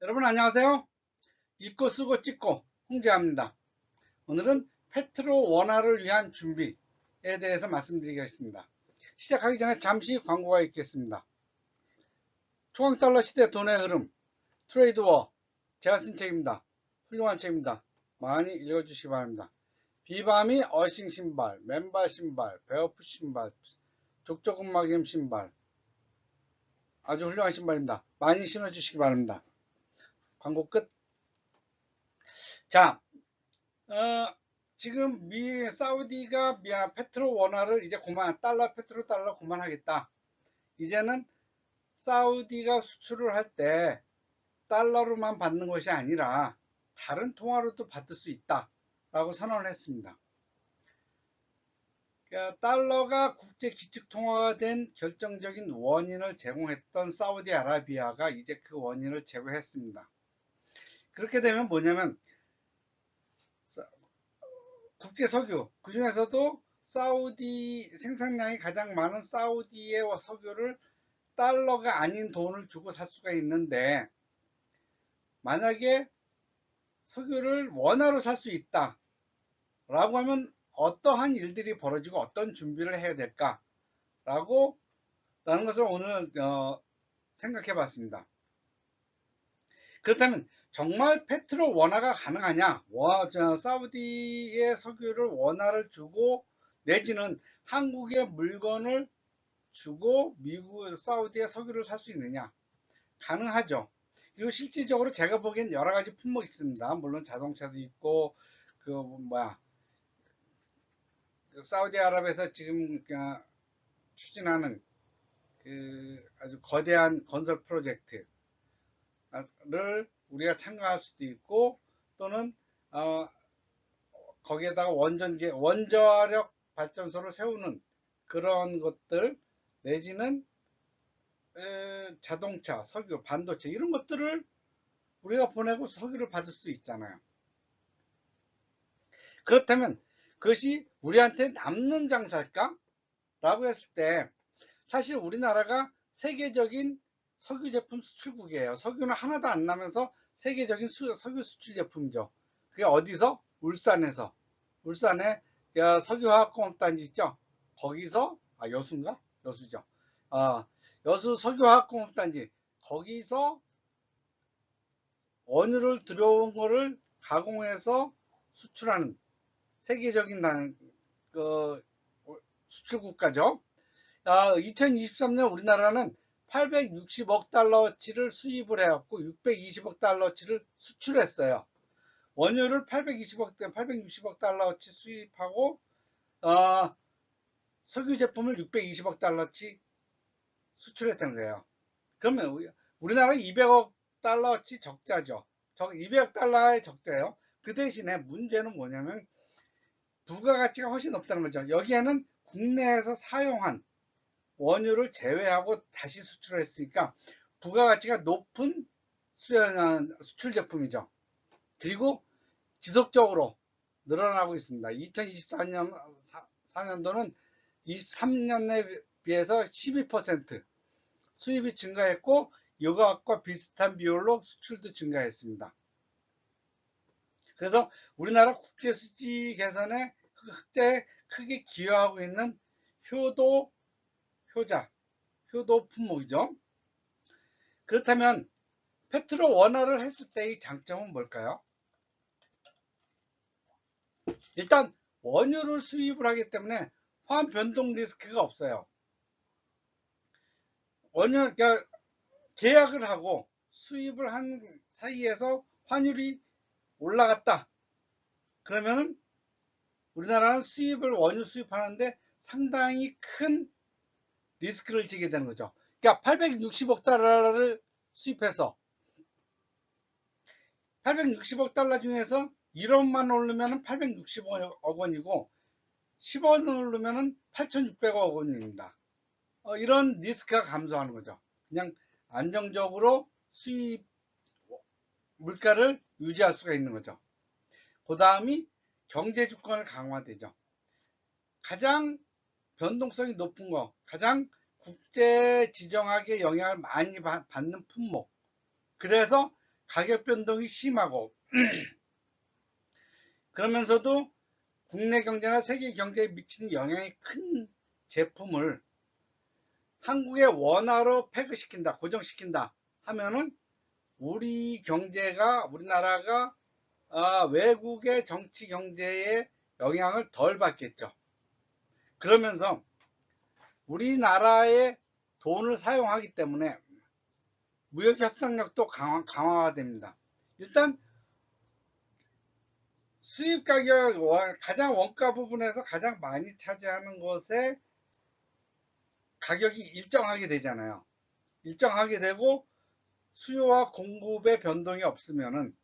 여러분 안녕하세요. 읽고 쓰고 찍고 홍재합니다. 오늘은 페트로 원화를 위한 준비에 대해서 말씀드리겠습니다. 시작하기 전에 잠시 광고가 있겠습니다. 통황달러 시대 돈의 흐름 트레이드워, 제가 쓴 책입니다. 훌륭한 책입니다. 많이 읽어주시기 바랍니다. 비바미 어싱 신발, 맨발 신발, 베어풋 신발, 족저근막염 신발, 아주 훌륭한 신발입니다. 많이 신어주시기 바랍니다. 광고 끝. 자, 지금 사우디가 페트로 원화를 이제 달러 페트로 달러 그만하겠다. 이제는 사우디가 수출을 할 때 달러로만 받는 것이 아니라 다른 통화로도 받을 수 있다 라고 선언을 했습니다. 그러니까 달러가 국제 기축 통화가 된 결정적인 원인을 제공했던 사우디아라비아가 이제 그 원인을 제거했습니다. 그렇게 되면 뭐냐면 국제 석유, 그 중에서도 사우디 생산량이 가장 많은 사우디의 석유를 달러가 아닌 돈을 주고 살 수가 있는데, 만약에 석유를 원화로 살 수 있다 라고 하면 어떠한 일들이 벌어지고 어떤 준비를 해야 될까 라는 것을 오늘 생각해 봤습니다. 그렇다면 정말 페트로 원화가 가능하냐? 사우디의 석유를 원화를 주고 내지는 한국의 물건을 주고 사우디의 석유를 살 수 있느냐? 가능하죠. 그리고 실질적으로 제가 보기엔 여러 가지 품목이 있습니다. 물론 자동차도 있고 사우디아라비아에서 지금 추진하는 아주 거대한 건설 프로젝트를 우리가 참가할 수도 있고, 또는 거기에다가 원자력 발전소를 세우는 그런 것들, 내지는 자동차, 석유, 반도체 이런 것들을 우리가 보내고 석유를 받을 수 있잖아요. 그렇다면 그것이 우리한테 남는 장사일까? 라고 했을 때 사실 우리나라가 세계적인 석유 제품 수출국이에요. 석유는 하나도 안 나면서 세계적인 석유 수출 제품이죠. 그게 어디서? 울산에서. 울산에 석유화학공업단지 있죠. 거기서 여수인가? 여수죠. 여수 석유화학공업단지 거기서 원유를 들여온 거를 가공해서 수출하는 세계적인 수출 국가죠. 2023년 우리나라는 860억 달러치를 수입을 해갖고 620억 달러치를 수출했어요. 원유를 860억 달러치 수입하고 석유 제품을 620억 달러치 수출했다는 거예요. 그러면 우리나라 200억 달러치 적자죠. 200억 달러의 적자예요. 그 대신에 문제는 뭐냐면 부가가치가 훨씬 높다는 거죠. 여기에는 국내에서 사용한 원유를 제외하고 다시 수출을 했으니까 부가가치가 높은 수출 제품이죠. 그리고 지속적으로 늘어나고 있습니다. 2024년도는 23년에 비해서 12% 수입이 증가했고, 이것과 비슷한 비율로 수출도 증가했습니다. 그래서 우리나라 국제수지 개선에 크게 기여하고 있는 효도 품목이죠. 그렇다면 페트로 원화를 했을 때의 장점은 뭘까요? 일단 원유를 수입을 하기 때문에 환 변동 리스크가 없어요. 계약을 하고 수입을 한 사이에서 환율이 올라갔다 그러면은 우리나라는 원유 수입하는데 상당히 큰 리스크를 지게 되는 거죠. 그러니까 860억 달러를 수입해서 860억 달러 중에서 1원만 오르면 860억 원이고 10원 오르면 8,600억 원입니다. 이런 리스크가 감소하는 거죠. 그냥 안정적으로 수입 물가를 유지할 수가 있는 거죠. 그 다음이 경제 주권을 강화되죠. 가장 변동성이 높은 거, 가장 국제 지정학에 영향을 많이 받는 품목. 그래서 가격 변동이 심하고 그러면서도 국내 경제나 세계 경제에 미치는 영향이 큰 제품을 한국의 원화로 패그시킨다, 고정시킨다 하면은 우리 경제가, 우리나라가 외국의 정치 경제에 영향을 덜 받겠죠. 그러면서 우리나라의 돈을 사용하기 때문에 무역 협상력도 강화가 됩니다. 일단 수입 가격, 가장 원가 부분에서 가장 많이 차지하는 것에 가격이 일정하게 되잖아요. 일정하게 되고 수요와 공급의 변동이 없으면은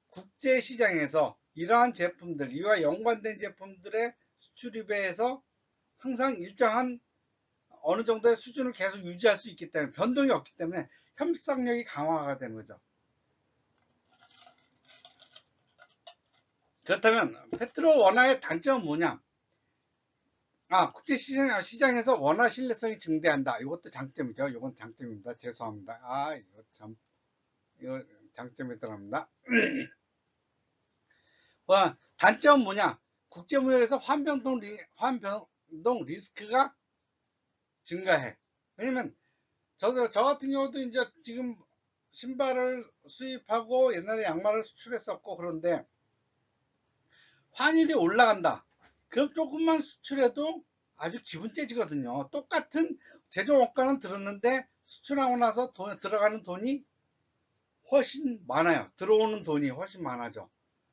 국제시장에서 이러한 제품들, 이와 연관된 제품들의 수출입에서 항상 일정한 어느 정도의 수준을 계속 유지할 수 있기 때문에 변동이 없기 때문에 협상력이 강화가 되는 거죠. 그렇다면 페트로 원화의 단점은 뭐냐? 국제시장에서 원화 신뢰성이 증대한다. 이것도 장점이죠. 이건 장점입니다. 죄송합니다. 이거 장점이 들어갑니다. 단점은 뭐냐? 국제무역에서 환변동 리스크가 증가해. 왜냐면 저 같은 경우도 이제 지금 신발을 수입하고 옛날에 양말을 수출했었고 그런데 환율이 올라간다. 그럼 조금만 수출해도 아주 기분 째지거든요. 똑같은 제조 원가는 들었는데 수출하고 나서 들어가는 돈이 훨씬 많아요. 들어오는 돈이 훨씬 많아져.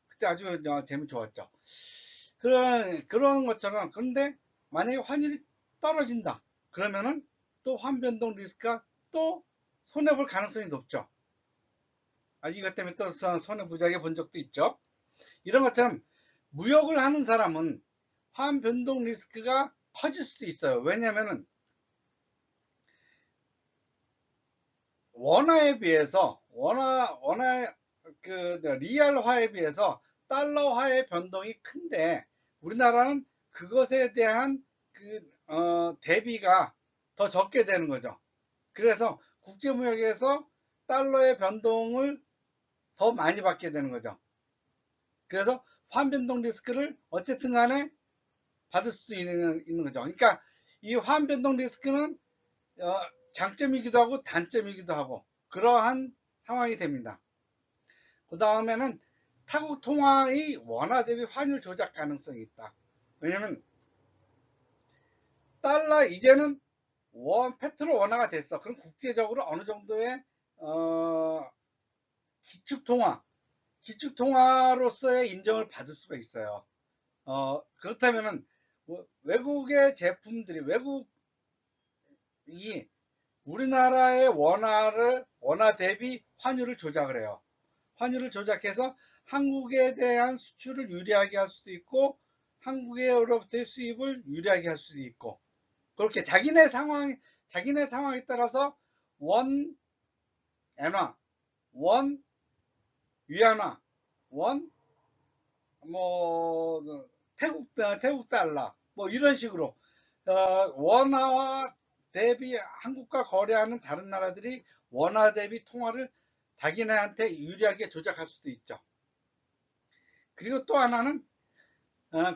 그때 아주 재미 좋았죠. 그런 것처럼. 그런데 만약에 환율이 떨어진다. 그러면은 또 환변동 리스크가 또 손해볼 가능성이 높죠. 이것 때문에 또 손해부작에 본 적도 있죠. 이런 것처럼 무역을 하는 사람은 환변동 리스크가 커질 수도 있어요. 왜냐면은 원화에 비해서 리알화에 비해서 달러화의 변동이 큰데 우리나라는 그것에 대한 대비가 더 적게 되는 거죠. 그래서 국제무역에서 달러의 변동을 더 많이 받게 되는 거죠. 그래서 환변동 리스크를 어쨌든 간에 받을 수 있는 거죠. 그러니까 이 환변동 리스크는 장점이기도 하고 단점이기도 하고 그러한 상황이 됩니다. 그 다음에는 타국 통화의 원화 대비 환율 조작 가능성이 있다. 왜냐면 달러 이제는 페트로 원화가 됐어. 그럼 국제적으로 어느 정도의 기축통화로서의 인정을 받을 수가 있어요. 그렇다면은 외국의 제품들이 외국이 우리나라의 원화 대비 환율을 조작을 해요. 환율을 조작해서 한국에 대한 수출을 유리하게 할 수도 있고 한국으로부터의 수입을 유리하게 할 수도 있고 그렇게 자기네 상황에 따라서 원 엔화, 원 위안화, 원 태국 달러 뭐 이런 식으로 원화와 대비 한국과 거래하는 다른 나라들이 원화 대비 통화를 자기네한테 유리하게 조작할 수도 있죠. 그리고 또 하나는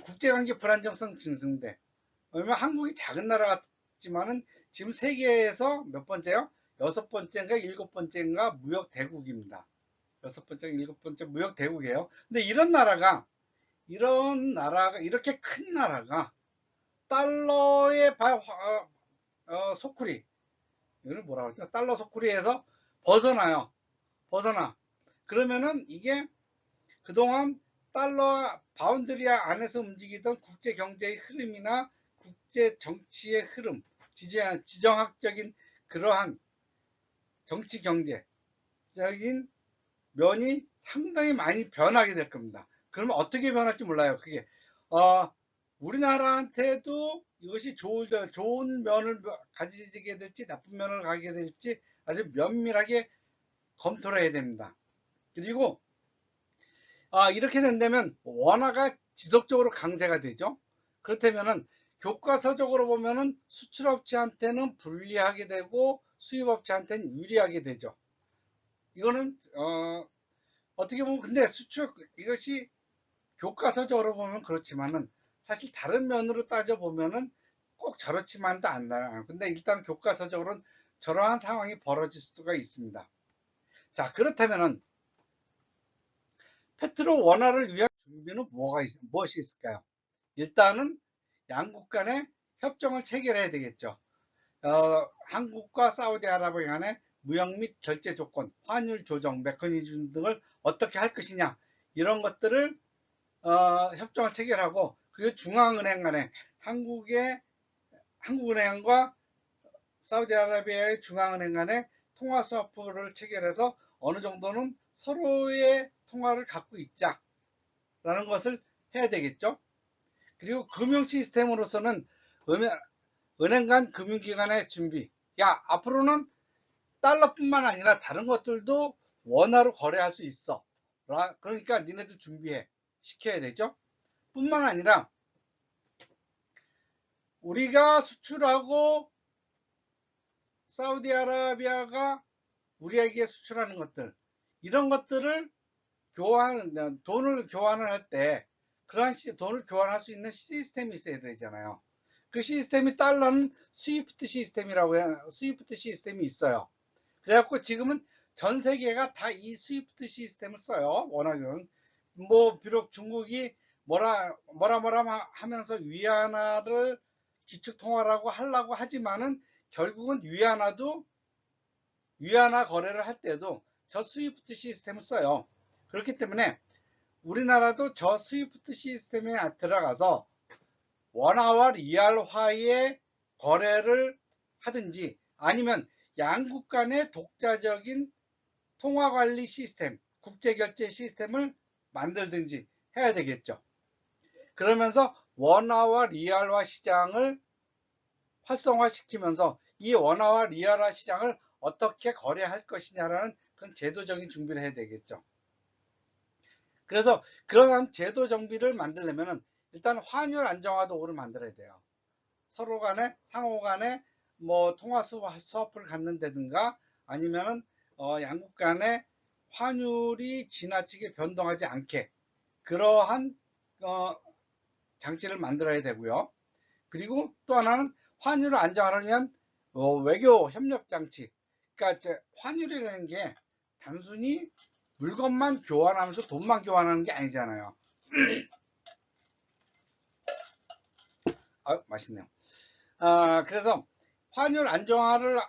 국제관계 불안정성 증승대. 왜냐면 한국이 작은 나라 같지만은 지금 세계에서 몇 번째요? 6번째인가 7번째인가 무역 대국입니다. 6번째, 7번째 무역 대국이에요. 근데 이렇게 큰 나라가 달러의 소쿠리, 이걸 뭐라 그러죠? 달러 소쿠리에서 벗어나. 그러면은 이게 그동안 달러 바운드리 안에서 움직이던 국제 경제의 흐름이나 국제 정치의 흐름, 지정학적인 그러한 정치 경제적인 면이 상당히 많이 변하게 될 겁니다. 그러면 어떻게 변할지 몰라요. 그게 우리나라한테도 이것이 좋은 면을 가지게 될지 나쁜 면을 가지게 될지 아주 면밀하게 검토를 해야 됩니다. 그리고 이렇게 된다면 원화가 지속적으로 강세가 되죠. 그렇다면은 교과서적으로 보면은 수출업체한테는 불리하게 되고 수입업체한테는 유리하게 되죠. 이거는 어떻게 보면 근데 수출 이것이 교과서적으로 보면 그렇지만은 사실 다른 면으로 따져 보면은 꼭 저렇지만도 않나요. 근데 일단 교과서적으로는 저러한 상황이 벌어질 수가 있습니다. 자, 그렇다면은 페트로 원화를 위한 준비는 무엇이 있을까요? 일단은 양국 간의 협정을 체결해야 되겠죠. 한국과 사우디아라비아 간의 무역 및 결제 조건, 환율 조정 메커니즘 등을 어떻게 할 것이냐, 이런 것들을 협정을 체결하고, 그리고 중앙은행 간에 한국은행과 사우디아라비아의 중앙은행 간의 통화 스와프를 체결해서 어느 정도는 서로의 통화를 갖고 있자라는 것을 해야 되겠죠. 그리고 금융 시스템으로서는 은행 간 금융기관의 준비. 야, 앞으로는 달러뿐만 아니라 다른 것들도 원화로 거래할 수 있어. 그러니까 니네들 준비해. 시켜야 되죠. 뿐만 아니라 우리가 수출하고 사우디아라비아가 우리에게 수출하는 것들, 이런 것들을 돈을 교환을 할 때 그러한 돈을 교환할 수 있는 시스템이 있어야 되잖아요. 그 시스템이 달러는 스위프트 시스템이라고 해요. 스위프트 시스템이 있어요. 그래갖고 지금은 전 세계가 다 이 스위프트 시스템을 써요. 워낙은 뭐 비록 중국이 뭐라 하면서 위안화를 기축 통화라고 하려고 하지만은 결국은 위안화 거래를 할 때도 저 스위프트 시스템을 써요. 그렇기 때문에 우리나라도 저 스위프트 시스템에 들어가서 원화와 리알화의 거래를 하든지 아니면 양국 간의 독자적인 통화관리 시스템, 국제결제 시스템을 만들든지 해야 되겠죠. 그러면서 원화와 리알화 시장을 활성화시키면서 이 원화와 리알화 시장을 어떻게 거래할 것이냐라는 그런 제도적인 준비를 해야 되겠죠. 그래서 그러한 제도 정비를 만들려면 일단 환율 안정화도구를 만들어야 돼요. 서로 간에 상호 간에 뭐 통화 수업을 갖는다든가 아니면은 양국 간에 환율이 지나치게 변동하지 않게 그러한 장치를 만들어야 되고요. 그리고 또 하나는 환율을 안정화를 위한 외교 협력 장치. 그러니까 환율이라는 게 단순히 물건만 교환하면서 돈만 교환하는 게 아니잖아요. 맛있네요. 그래서 환율 안정화를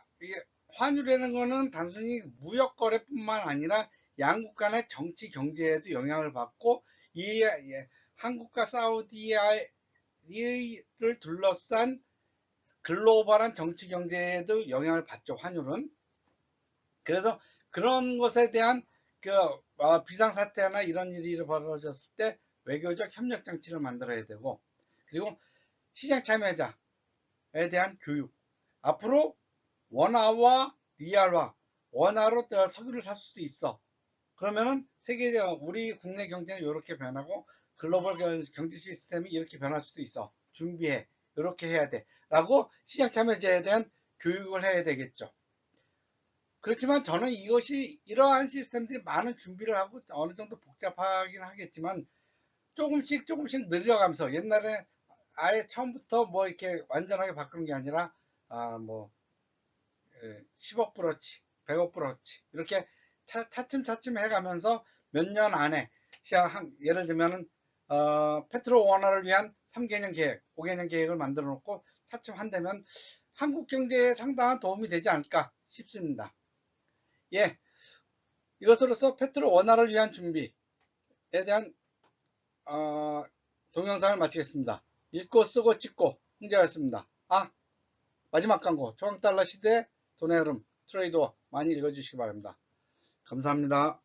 환율이라는 거는 단순히 무역 거래뿐만 아니라 양국 간의 정치 경제에도 영향을 받고 이 한국과 사우디아를 둘러싼 글로벌한 정치 경제에도 영향을 받죠. 환율은. 그래서 그런 것에 대한 비상사태나 이런 일이 벌어졌을 때 외교적 협력 장치를 만들어야 되고, 그리고 시장 참여자에 대한 교육. 앞으로 원화와 리알화, 원화로 석유를 살 수 있어. 그러면은 우리 국내 경제는 이렇게 변하고 글로벌 경제 시스템이 이렇게 변할 수도 있어. 준비해. 이렇게 해야 돼. 라고 시장 참여자에 대한 교육을 해야 되겠죠. 그렇지만 저는 이러한 시스템들이 많은 준비를 하고 어느 정도 복잡하긴 하겠지만 조금씩 늘려가면서 옛날에 아예 처음부터 뭐 이렇게 완전하게 바꾸는 게 아니라 뭐 10억 불어치, 100억 불어치 이렇게 차츰 해가면서 몇 년 안에 예를 들면은 페트로 원화를 위한 3개년 계획, 5개년 계획을 만들어 놓고 차츰 한다면 한국 경제에 상당한 도움이 되지 않을까 싶습니다. 예, 이것으로서 페트로 원화를 위한 준비에 대한 동영상을 마치겠습니다. 읽고 쓰고 찍고 홍재였습니다. 마지막 광고, 조강달러 시대 돈의 흐름 트레이더 많이 읽어주시기 바랍니다. 감사합니다.